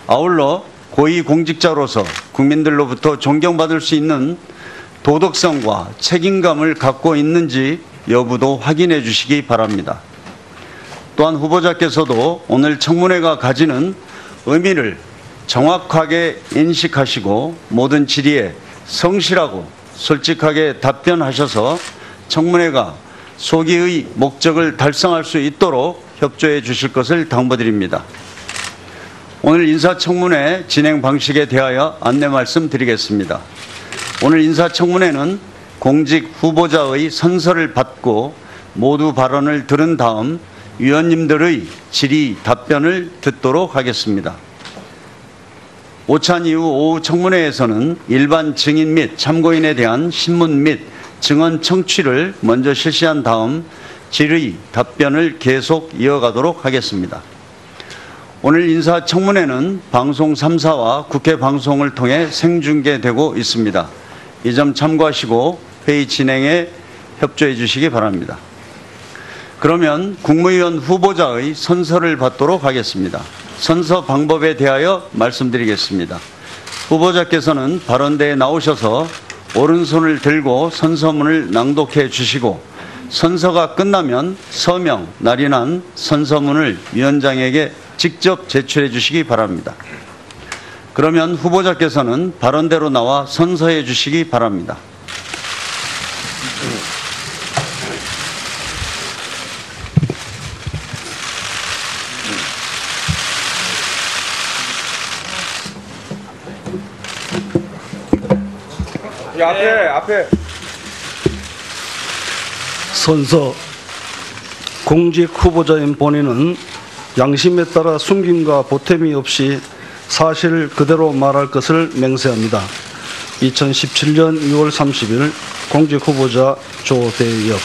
아울러 고위공직자로서 국민들로부터 존경받을 수 있는 도덕성과 책임감을 갖고 있는지 여부도 확인해 주시기 바랍니다. 또한 후보자께서도 오늘 청문회가 가지는 의미를 정확하게 인식하시고 모든 질의에 성실하고 솔직하게 답변하셔서 청문회가 소기의 목적을 달성할 수 있도록 협조해 주실 것을 당부드립니다. 오늘 인사청문회 진행 방식에 대하여 안내 말씀드리겠습니다. 오늘 인사청문회는 공직 후보자의 선서를 받고 모두 발언을 들은 다음 위원님들의 질의 답변을 듣도록 하겠습니다. 오찬 이후 오후 청문회에서는 일반 증인 및 참고인에 대한 신문 및 증언 청취를 먼저 실시한 다음 질의 답변을 계속 이어가도록 하겠습니다. 오늘 인사청문회는 방송 3사와 국회 방송을 통해 생중계되고 있습니다. 이 점 참고하시고 회의 진행에 협조해 주시기 바랍니다. 그러면 국무위원 후보자의 선서를 받도록 하겠습니다. 선서 방법에 대하여 말씀드리겠습니다. 후보자께서는 발언대에 나오셔서 오른손을 들고 선서문을 낭독해 주시고 선서가 끝나면 서명, 날인한 선서문을 위원장에게 직접 제출해 주시기 바랍니다. 그러면 후보자께서는 발언대로 나와 선서해 주시기 바랍니다. 앞에. 선서. 공직 후보자인 본인은 양심에 따라 숨김과 보탬이 없이 사실 그대로 말할 것을 맹세합니다. 2017년 6월 30일 공직 후보자 조대엽.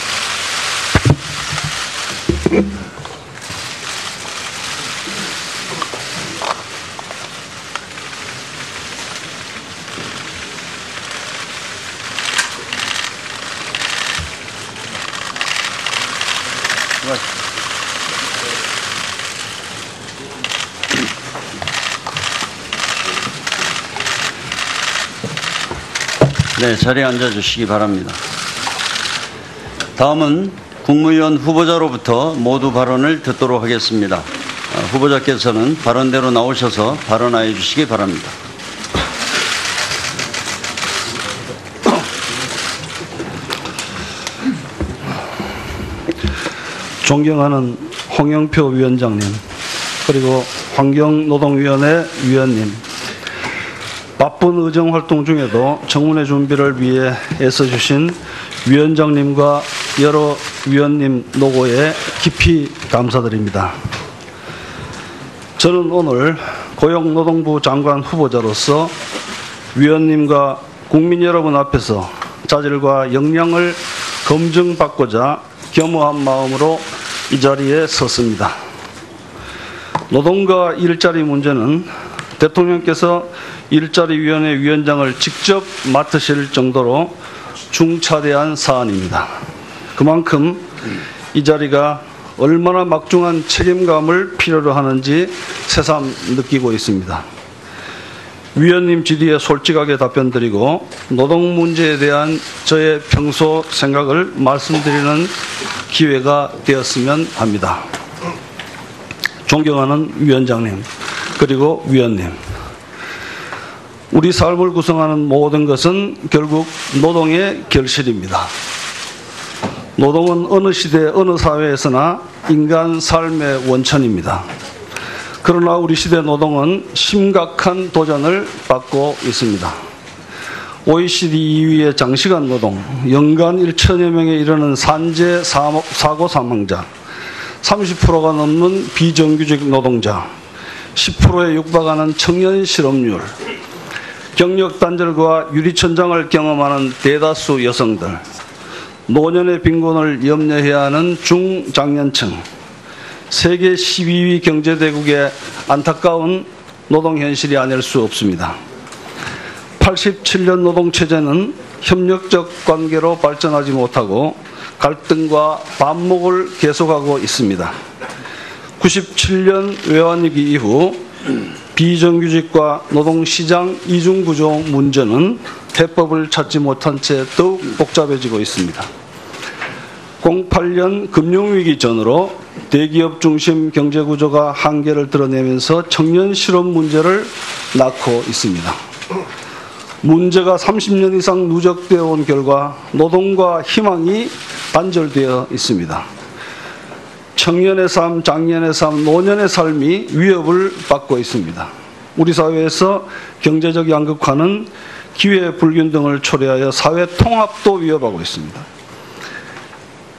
네, 자리에 앉아주시기 바랍니다. 다음은 국무위원 후보자로부터 모두 발언을 듣도록 하겠습니다. 후보자께서는 발언대로 나오셔서 발언하여 주시기 바랍니다. 존경하는 홍영표 위원장님, 그리고 환경노동위원회 위원님, 바쁜 의정활동 중에도 청문회 준비를 위해 애써주신 위원장님과 여러 위원님 노고에 깊이 감사드립니다. 저는 오늘 고용노동부 장관 후보자로서 위원님과 국민 여러분 앞에서 자질과 역량을 검증받고자 겸허한 마음으로 이 자리에 섰습니다. 노동과 일자리 문제는 대통령께서 일자리위원회 위원장을 직접 맡으실 정도로 중차대한 사안입니다. 그만큼 이 자리가 얼마나 막중한 책임감을 필요로 하는지 새삼 느끼고 있습니다. 위원님 질의에 솔직하게 답변드리고 노동 문제에 대한 저의 평소 생각을 말씀드리는 기회가 되었으면 합니다. 존경하는 위원장님, 그리고 위원님, 우리 삶을 구성하는 모든 것은 결국 노동의 결실입니다. 노동은 어느 시대 어느 사회에서나 인간 삶의 원천입니다. 그러나 우리 시대 노동은 심각한 도전을 받고 있습니다. OECD 2위의 장시간 노동, 연간 1천여 명에 이르는 산재 사고 사망자, 30%가 넘는 비정규직 노동자, 10%에 육박하는 청년 실업률, 경력 단절과 유리천장을 경험하는 대다수 여성들, 노년의 빈곤을 염려해야 하는 중장년층, 세계 12위 경제대국의 안타까운 노동 현실이 아닐 수 없습니다. 87년 노동체제는 협력적 관계로 발전하지 못하고 갈등과 반목을 계속하고 있습니다. 97년 외환위기 이후 비정규직과 노동시장 이중구조 문제는 해법을 찾지 못한 채 더욱 복잡해지고 있습니다. 08년 금융위기 전으로 대기업 중심 경제구조가 한계를 드러내면서 청년 실업 문제를 낳고 있습니다. 문제가 30년 이상 누적되어 온 결과 노동과 희망이 단절되어 있습니다. 청년의 삶, 장년의 삶, 노년의 삶이 위협을 받고 있습니다. 우리 사회에서 경제적 양극화는 기회 불균등을 초래하여 사회 통합도 위협하고 있습니다.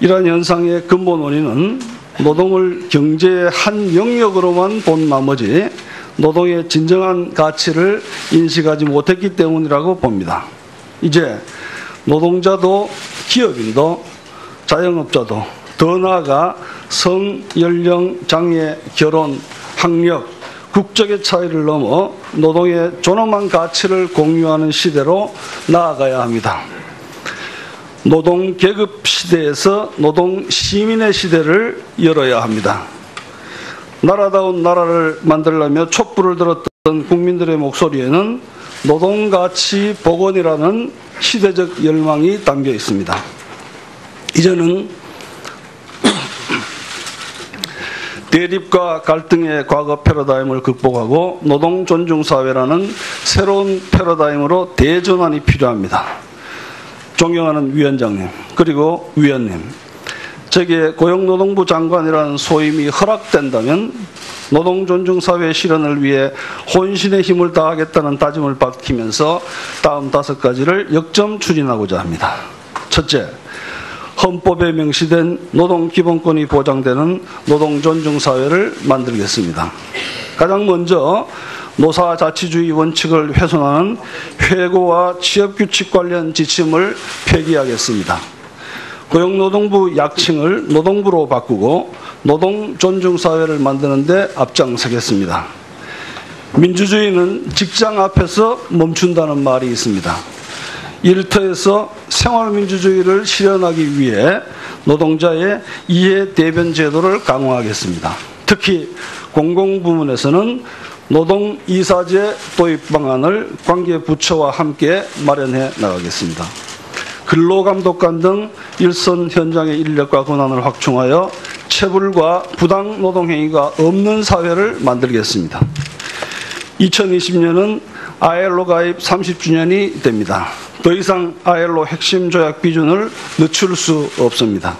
이러한 현상의 근본 원인은 노동을 경제의 한 영역으로만 본 나머지 노동의 진정한 가치를 인식하지 못했기 때문이라고 봅니다. 이제 노동자도 기업인도 자영업자도 더 나아가 성, 연령, 장애, 결혼, 학력, 국적의 차이를 넘어 노동의 존엄한 가치를 공유하는 시대로 나아가야 합니다. 노동 계급 시대에서 노동 시민의 시대를 열어야 합니다. 나라다운 나라를 만들려며 촛불을 들었던 국민들의 목소리에는 노동가치 복원이라는 시대적 열망이 담겨 있습니다. 이제는 대립과 갈등의 과거 패러다임을 극복하고 노동 존중 사회라는 새로운 패러다임으로 대전환이 필요합니다. 존경하는 위원장님, 그리고 위원님, 제게 고용노동부 장관이라는 소임이 허락된다면 노동 존중 사회 실현을 위해 혼신의 힘을 다하겠다는 다짐을 밝히면서 다음 5가지를 역점 추진하고자 합니다. 첫째, 헌법에 명시된 노동 기본권이 보장되는 노동 존중 사회를 만들겠습니다. 가장 먼저 노사자치주의 원칙을 훼손하는 회고와 취업규칙 관련 지침을 폐기하겠습니다. 고용노동부 약칭을 노동부로 바꾸고 노동 존중 사회를 만드는 데 앞장서겠습니다. 민주주의는 직장 앞에서 멈춘다는 말이 있습니다. 일터에서 생활민주주의를 실현하기 위해 노동자의 이해 대변 제도를 강화하겠습니다. 특히 공공부문에서는 노동이사제 도입 방안을 관계부처와 함께 마련해 나가겠습니다. 근로감독관 등 일선 현장의 인력과 권한을 확충하여 체불과 부당 노동행위가 없는 사회를 만들겠습니다. 2020년은 ILO 가입 30주년이 됩니다. 더 이상 ILO 핵심 조약 비준을 늦출 수 없습니다.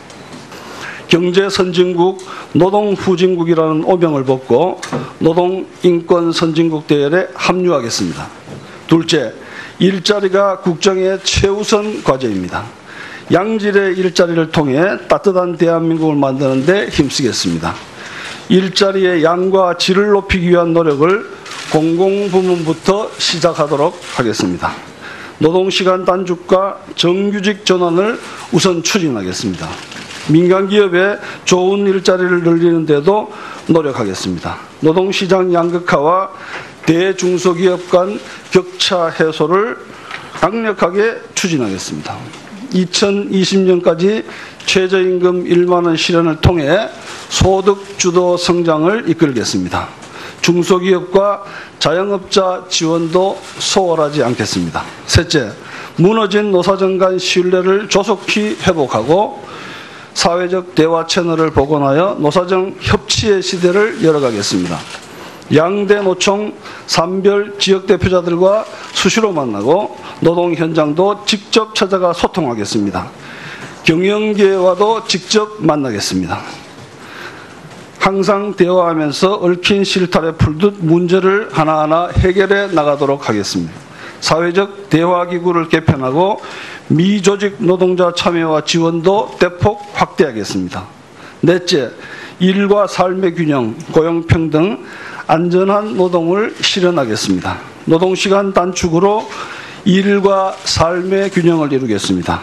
경제 선진국, 노동 후진국이라는 오명을 벗고 노동 인권 선진국 대열에 합류하겠습니다. 둘째, 일자리가 국정의 최우선 과제입니다. 양질의 일자리를 통해 따뜻한 대한민국을 만드는 데 힘쓰겠습니다. 일자리의 양과 질을 높이기 위한 노력을 공공부문부터 시작하도록 하겠습니다. 노동시간 단축과 정규직 전환을 우선 추진하겠습니다. 민간기업의 좋은 일자리를 늘리는 데도 노력하겠습니다. 노동시장 양극화와 대중소기업 간 격차 해소를 강력하게 추진하겠습니다. 2020년까지 최저임금 1만 원 실현을 통해 소득주도 성장을 이끌겠습니다. 중소기업과 자영업자 지원도 소홀하지 않겠습니다. 셋째, 무너진 노사정 간 신뢰를 조속히 회복하고 사회적 대화 채널을 복원하여 노사정 협치의 시대를 열어가겠습니다. 양대 노총 산별 지역 대표자들과 수시로 만나고 노동 현장도 직접 찾아가 소통하겠습니다. 경영계와도 직접 만나겠습니다. 항상 대화하면서 얽힌 실타래 풀듯 문제를 하나하나 해결해 나가도록 하겠습니다. 사회적 대화기구를 개편하고 미조직 노동자 참여와 지원도 대폭 확대하겠습니다. 넷째, 일과 삶의 균형, 고용평등, 안전한 노동을 실현하겠습니다. 노동시간 단축으로 일과 삶의 균형을 이루겠습니다.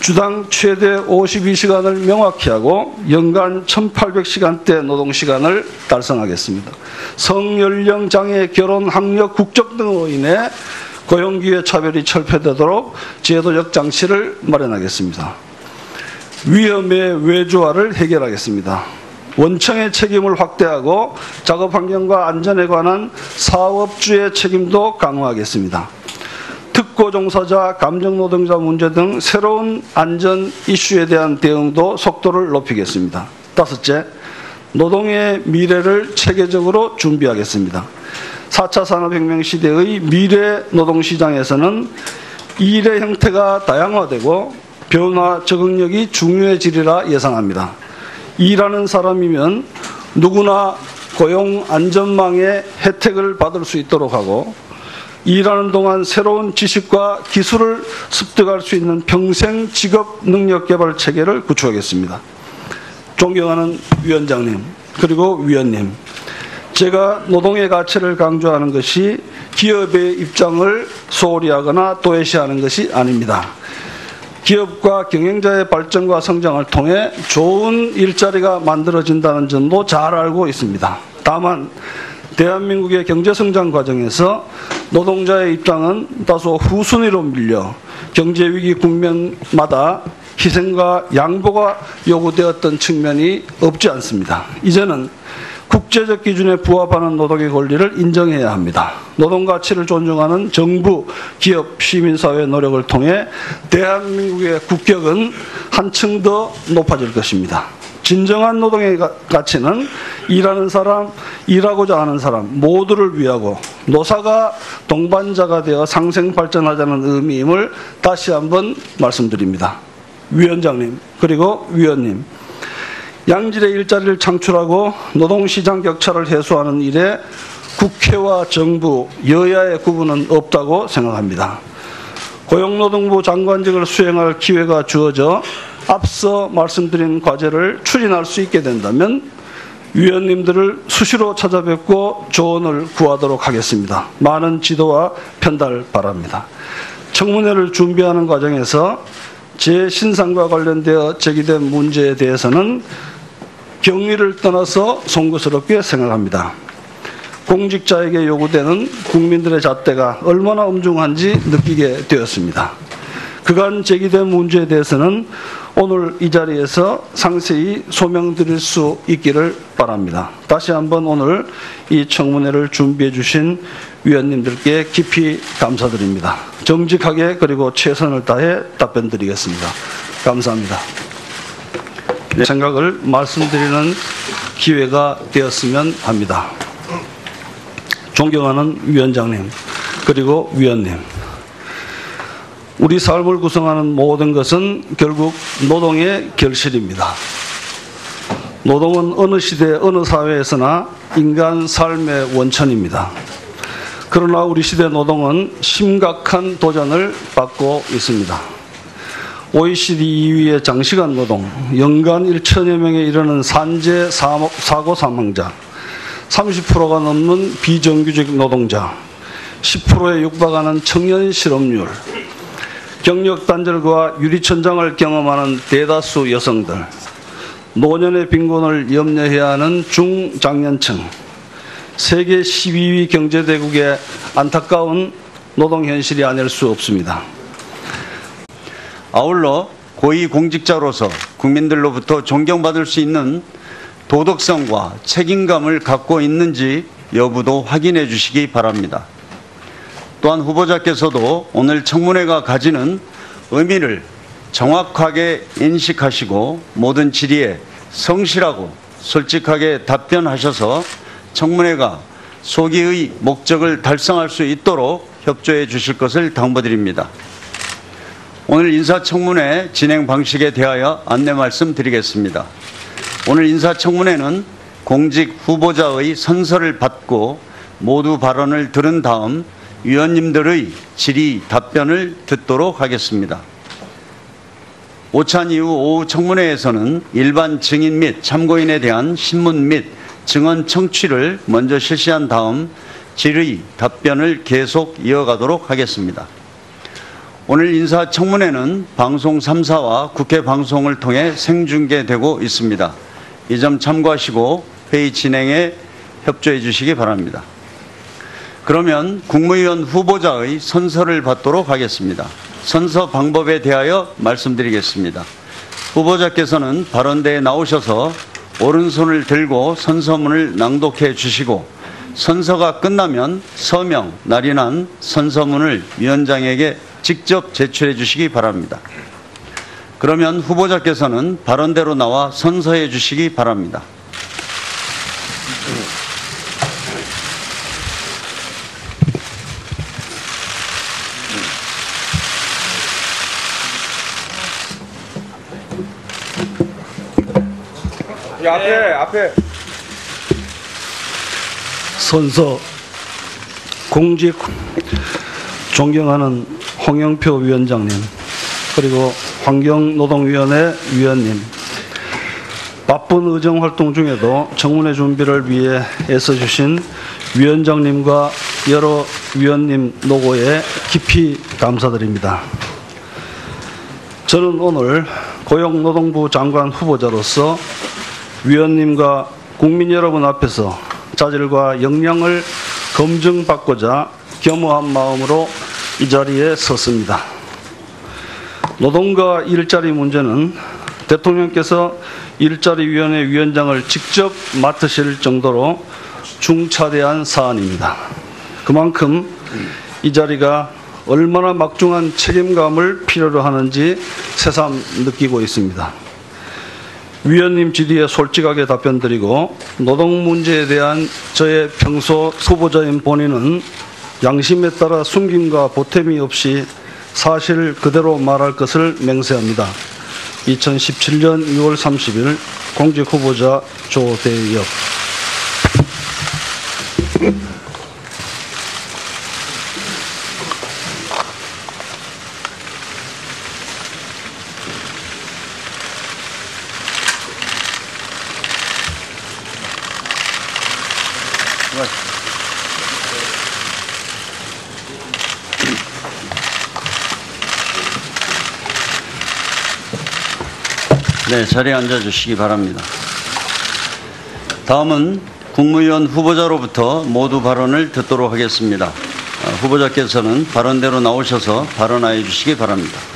주당 최대 52시간을 명확히 하고 연간 1800시간대 노동시간을 달성하겠습니다. 성연령 장애, 결혼, 학력, 국적 등으로 인해 고용기회 차별이 철폐되도록 제도적 장치를 마련하겠습니다. 위험의 외주화를 해결하겠습니다. 원청의 책임을 확대하고 작업 환경과 안전에 관한 사업주의 책임도 강화하겠습니다. 특고 종사자, 감정 노동자 문제 등 새로운 안전 이슈에 대한 대응도 속도를 높이겠습니다. 다섯째, 노동의 미래를 체계적으로 준비하겠습니다. 4차 산업혁명 시대의 미래 노동시장에서는 일의 형태가 다양화되고 변화 적응력이 중요해지리라 예상합니다. 일하는 사람이면 누구나 고용 안전망의 혜택을 받을 수 있도록 하고 일하는 동안 새로운 지식과 기술을 습득할 수 있는 평생 직업 능력 개발 체계를 구축하겠습니다. 존경하는 위원장님, 그리고 위원님, 제가 노동의 가치를 강조하는 것이 기업의 입장을 소홀히 하거나 도외시하는 것이 아닙니다. 기업과 경영자의 발전과 성장을 통해 좋은 일자리가 만들어진다는 점도 잘 알고 있습니다. 다만 대한민국의 경제성장 과정에서 노동자의 입장은 다소 후순위로 밀려 경제위기 국면마다 희생과 양보가 요구되었던 측면이 없지 않습니다. 이제는 국제적 기준에 부합하는 노동의 권리를 인정해야 합니다. 노동 가치를 존중하는 정부, 기업, 시민사회의 노력을 통해 대한민국의 국격은 한층 더 높아질 것입니다. 진정한 노동의 가치는 일하는 사람, 일하고자 하는 사람 모두를 위하고 노사가 동반자가 되어 상생 발전하자는 의미임을 다시 한번 말씀드립니다. 위원장님, 그리고 위원님, 양질의 일자리를 창출하고 노동시장 격차를 해소하는 일에 국회와 정부, 여야의 구분은 없다고 생각합니다. 고용노동부 장관직을 수행할 기회가 주어져 앞서 말씀드린 과제를 추진할 수 있게 된다면 위원님들을 수시로 찾아뵙고 조언을 구하도록 하겠습니다. 많은 지도와 편달 바랍니다. 청문회를 준비하는 과정에서 제 신상과 관련되어 제기된 문제에 대해서는 경위를 떠나서 송구스럽게 생각합니다. 공직자에게 요구되는 국민들의 잣대가 얼마나 엄중한지 느끼게 되었습니다. 그간 제기된 문제에 대해서는 오늘 이 자리에서 상세히 소명드릴 수 있기를 바랍니다. 다시 한번 오늘 이 청문회를 준비해 주신 위원님들께 깊이 감사드립니다. 정직하게 그리고 최선을 다해 답변드리겠습니다. 감사합니다. 생각을 말씀드리는 기회가 되었으면 합니다. 존경하는 위원장님, 그리고 위원님, 우리 삶을 구성하는 모든 것은 결국 노동의 결실입니다. 노동은 어느 시대, 어느 사회에서나 인간 삶의 원천입니다. 그러나 우리 시대 노동은 심각한 도전을 받고 있습니다. OECD 2위의 장시간 노동, 연간 1천여 명에 이르는 산재 사고 사망자, 30%가 넘는 비정규직 노동자, 10%에 육박하는 청년 실업률, 경력 단절과 유리천장을 경험하는 대다수 여성들, 노년의 빈곤을 염려해야 하는 중장년층, 세계 12위 경제대국의 안타까운 노동 현실이 아닐 수 없습니다. 아울러 고위공직자로서 국민들로부터 존경받을 수 있는 도덕성과 책임감을 갖고 있는지 여부도 확인해 주시기 바랍니다. 또한 후보자께서도 오늘 청문회가 가지는 의미를 정확하게 인식하시고 모든 질의에 성실하고 솔직하게 답변하셔서 청문회가 소기의 목적을 달성할 수 있도록 협조해 주실 것을 당부드립니다. 오늘 인사청문회 진행 방식에 대하여 안내 말씀드리겠습니다. 오늘 인사청문회는 공직 후보자의 선서를 받고 모두 발언을 들은 다음 위원님들의 질의 답변을 듣도록 하겠습니다. 오찬 이후 오후 청문회에서는 일반 증인 및 참고인에 대한 신문 및 증언 청취를 먼저 실시한 다음 질의 답변을 계속 이어가도록 하겠습니다. 오늘 인사청문회는 방송 3사와 국회 방송을 통해 생중계되고 있습니다. 이 점 참고하시고 회의 진행에 협조해 주시기 바랍니다. 그러면 국무위원 후보자의 선서를 받도록 하겠습니다. 선서 방법에 대하여 말씀드리겠습니다. 후보자께서는 발언대에 나오셔서 오른손을 들고 선서문을 낭독해 주시고 선서가 끝나면 서명, 날인한 선서문을 위원장에게 직접 제출해 주시기 바랍니다. 그러면 후보자께서는 발언대로 나와 선서해 주시기 바랍니다. 이 앞에. 선서 공직 존경하는 홍영표 위원장님, 그리고 환경노동위원회 위원님, 바쁜 의정활동 중에도 청문회 준비를 위해 애써주신 위원장님과 여러 위원님 노고에 깊이 감사드립니다. 저는 오늘 고용노동부 장관 후보자로서 위원님과 국민 여러분 앞에서 자질과 역량을 검증받고자 겸허한 마음으로 이 자리에 섰습니다. 노동과 일자리 문제는 대통령께서 일자리위원회 위원장을 직접 맡으실 정도로 중차대한 사안입니다. 그만큼 이 자리가 얼마나 막중한 책임감을 필요로 하는지 새삼 느끼고 있습니다. 위원님 질의에 솔직하게 답변드리고 노동 문제에 대한 저의 평소 후보자인 본인은 양심에 따라 숨김과 보탬이 없이 사실 그대로 말할 것을 맹세합니다. 2017년 6월 30일 공직후보자 조대엽. 네, 자리에 앉아주시기 바랍니다. 다음은 국무위원 후보자로부터 모두 발언을 듣도록 하겠습니다. 후보자께서는 발언대로 나오셔서 발언하여 주시기 바랍니다.